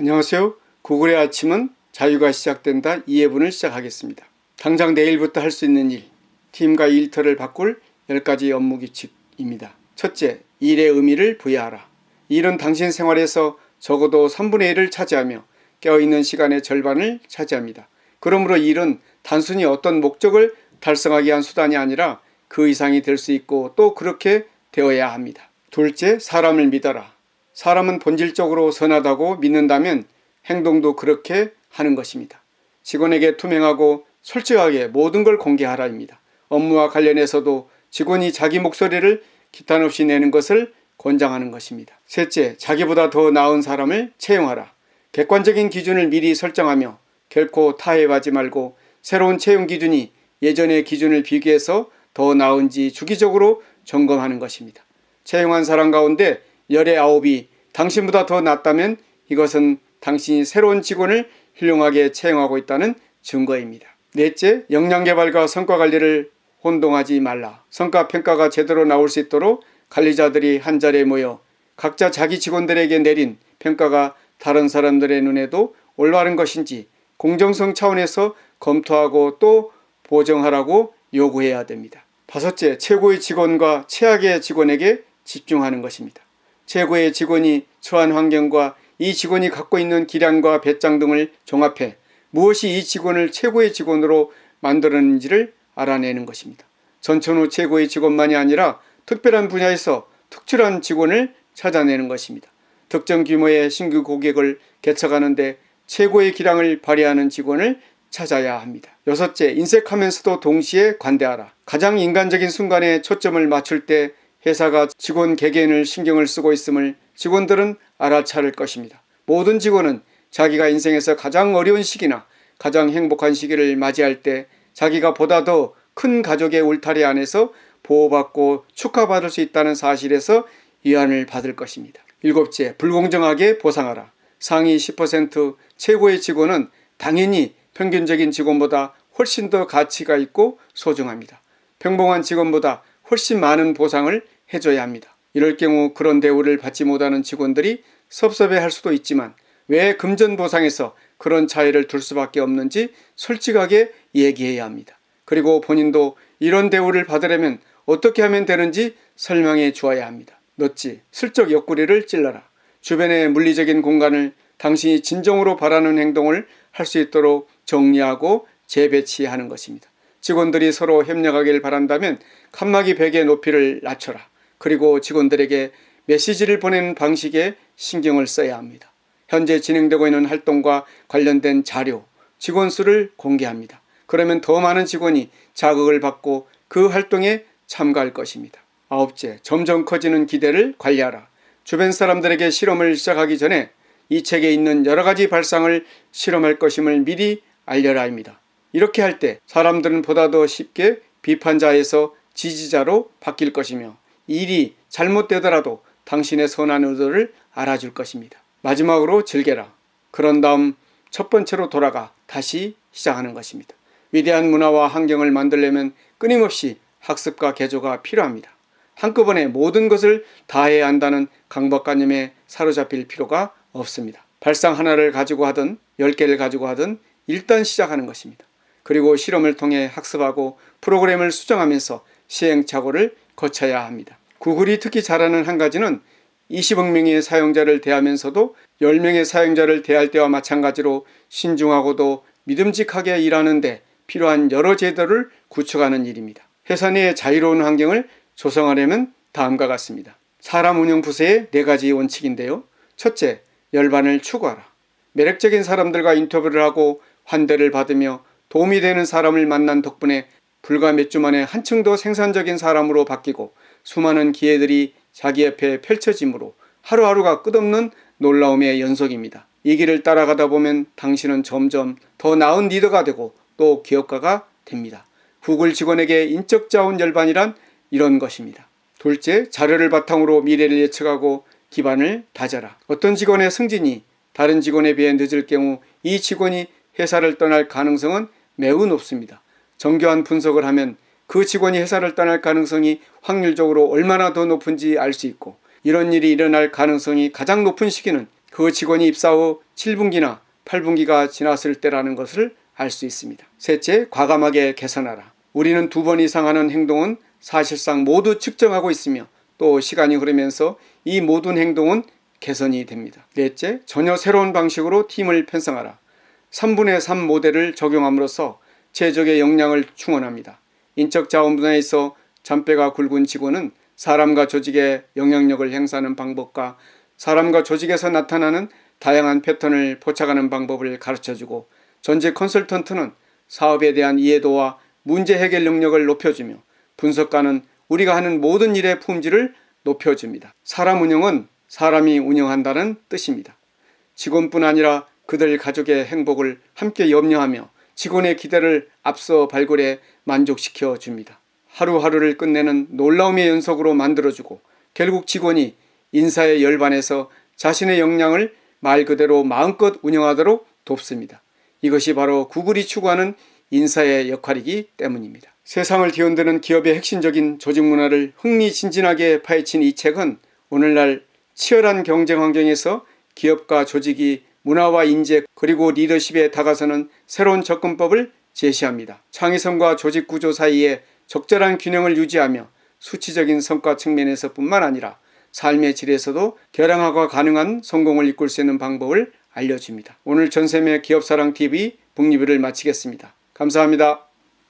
안녕하세요. 구글의 아침은 자유가 시작된다 2회분을 시작하겠습니다. 당장 내일부터 할 수 있는 일, 팀과 일터를 바꿀 10가지 업무 규칙입니다. 첫째, 일의 의미를 부여하라. 일은 당신 생활에서 적어도 3분의 1을 차지하며 깨어있는 시간의 절반을 차지합니다. 그러므로 일은 단순히 어떤 목적을 달성하기 위한 수단이 아니라 그 이상이 될 수 있고 또 그렇게 되어야 합니다. 둘째, 사람을 믿어라. 사람은 본질적으로 선하다고 믿는다면 행동도 그렇게 하는 것입니다. 직원에게 투명하고 솔직하게 모든 걸 공개하라입니다. 업무와 관련해서도 직원이 자기 목소리를 기탄 없이 내는 것을 권장하는 것입니다. 셋째, 자기보다 더 나은 사람을 채용하라. 객관적인 기준을 미리 설정하며 결코 타협하지 말고 새로운 채용 기준이 예전의 기준을 비교해서 더 나은지 주기적으로 점검하는 것입니다. 채용한 사람 가운데 열의 9이 당신보다 더 낫다면 이것은 당신이 새로운 직원을 훌륭하게 채용하고 있다는 증거입니다. 넷째, 역량개발과 성과관리를 혼동하지 말라. 성과평가가 제대로 나올 수 있도록 관리자들이 한자리에 모여 각자 자기 직원들에게 내린 평가가 다른 사람들의 눈에도 올바른 것인지 공정성 차원에서 검토하고 또 보정하라고 요구해야 됩니다. 다섯째, 최고의 직원과 최악의 직원에게 집중하는 것입니다. 최고의 직원이 처한 환경과 이 직원이 갖고 있는 기량과 배짱 등을 종합해 무엇이 이 직원을 최고의 직원으로 만들었는지를 알아내는 것입니다. 전천후 최고의 직원만이 아니라 특별한 분야에서 특출한 직원을 찾아내는 것입니다. 특정 규모의 신규 고객을 개척하는데 최고의 기량을 발휘하는 직원을 찾아야 합니다. 여섯째, 인색하면서도 동시에 관대하라. 가장 인간적인 순간에 초점을 맞출 때 회사가 직원 개개인을 신경을 쓰고 있음을 직원들은 알아차릴 것입니다. 모든 직원은 자기가 인생에서 가장 어려운 시기나 가장 행복한 시기를 맞이할 때 자기가 보다 더 큰 가족의 울타리 안에서 보호받고 축하받을 수 있다는 사실에서 위안을 받을 것입니다. 일곱째, 불공정하게 보상하라. 상위 10% 최고의 직원은 당연히 평균적인 직원보다 훨씬 더 가치가 있고 소중합니다. 평범한 직원보다 훨씬 많은 보상을 해줘야 합니다. 이럴 경우 그런 대우를 받지 못하는 직원들이 섭섭해할 수도 있지만 왜 금전보상에서 그런 차이를 둘 수밖에 없는지 솔직하게 얘기해야 합니다. 그리고 본인도 이런 대우를 받으려면 어떻게 하면 되는지 설명해 주어야 합니다. 넛지, 슬쩍 옆구리를 찔러라. 주변의 물리적인 공간을 당신이 진정으로 바라는 행동을 할 수 있도록 정리하고 재배치하는 것입니다. 직원들이 서로 협력하길 바란다면 칸막이 벽의 높이를 낮춰라. 그리고 직원들에게 메시지를 보내는 방식에 신경을 써야 합니다. 현재 진행되고 있는 활동과 관련된 자료, 직원 수를 공개합니다. 그러면 더 많은 직원이 자극을 받고 그 활동에 참가할 것입니다. 아홉째, 점점 커지는 기대를 관리하라. 주변 사람들에게 실험을 시작하기 전에 이 책에 있는 여러 가지 발상을 실험할 것임을 미리 알려라입니다. 이렇게 할 때 사람들은 보다 더 쉽게 비판자에서 지지자로 바뀔 것이며 일이 잘못되더라도 당신의 선한 의도를 알아줄 것입니다. 마지막으로 즐겨라. 그런 다음 첫 번째로 돌아가 다시 시작하는 것입니다. 위대한 문화와 환경을 만들려면 끊임없이 학습과 개조가 필요합니다. 한꺼번에 모든 것을 다 해야 한다는 강박관념에 사로잡힐 필요가 없습니다. 발상 하나를 가지고 하든 10개를 가지고 하든 일단 시작하는 것입니다. 그리고 실험을 통해 학습하고 프로그램을 수정하면서 시행착오를 거쳐야 합니다. 구글이 특히 잘하는 한 가지는 20억 명의 사용자를 대하면서도 10명의 사용자를 대할 때와 마찬가지로 신중하고도 믿음직하게 일하는데 필요한 여러 제도를 구축하는 일입니다. 회사 내의 자유로운 환경을 조성하려면 다음과 같습니다. 사람 운영 부서의 4가지 원칙인데요. 첫째, 열반을 추구하라. 매력적인 사람들과 인터뷰를 하고 환대를 받으며 도움이 되는 사람을 만난 덕분에 불과 몇 주 만에 한층 더 생산적인 사람으로 바뀌고 수많은 기회들이 자기 옆에 펼쳐지므로 하루하루가 끝없는 놀라움의 연속입니다. 이 길을 따라가다 보면 당신은 점점 더 나은 리더가 되고 또 기업가가 됩니다. 구글 직원에게 인적 자원 열반이란 이런 것입니다. 둘째, 자료를 바탕으로 미래를 예측하고 기반을 다져라. 어떤 직원의 승진이 다른 직원에 비해 늦을 경우 이 직원이 회사를 떠날 가능성은 매우 높습니다. 정교한 분석을 하면 그 직원이 회사를 떠날 가능성이 확률적으로 얼마나 더 높은지 알 수 있고 이런 일이 일어날 가능성이 가장 높은 시기는 그 직원이 입사 후 7분기나 8분기가 지났을 때라는 것을 알 수 있습니다. 셋째, 과감하게 개선하라. 우리는 2번 이상 하는 행동은 사실상 모두 측정하고 있으며 또 시간이 흐르면서 이 모든 행동은 개선이 됩니다. 넷째, 전혀 새로운 방식으로 팀을 편성하라. 3분의 3 모델을 적용함으로써 최적의 역량을 충원합니다. 인적 자원 분야에서 잔뼈가 굵은 직원은 사람과 조직의 영향력을 행사하는 방법과 사람과 조직에서 나타나는 다양한 패턴을 포착하는 방법을 가르쳐주고, 전직 컨설턴트는 사업에 대한 이해도와 문제 해결 능력을 높여주며, 분석가는 우리가 하는 모든 일의 품질을 높여줍니다. 사람 운영은 사람이 운영한다는 뜻입니다. 직원뿐 아니라 그들 가족의 행복을 함께 염려하며 직원의 기대를 앞서 발굴해 만족시켜 줍니다. 하루하루를 끝내는 놀라움의 연속으로 만들어주고, 결국 직원이 인사에 열반해서 자신의 역량을 말 그대로 마음껏 운영하도록 돕습니다. 이것이 바로 구글이 추구하는 인사의 역할이기 때문입니다. 세상을 뒤흔드는 기업의 핵심적인 조직 문화를 흥미진진하게 파헤친 이 책은 오늘날 치열한 경쟁 환경에서 기업과 조직이 문화와 인재 그리고 리더십에 다가서는 새로운 접근법을 제시합니다. 창의성과 조직 구조 사이에 적절한 균형을 유지하며 수치적인 성과 측면에서 뿐만 아니라 삶의 질에서도 결항화가 가능한 성공을 이끌 수 있는 방법을 알려줍니다. 오늘 전샘의 기업사랑TV 북리뷰를 마치겠습니다. 감사합니다.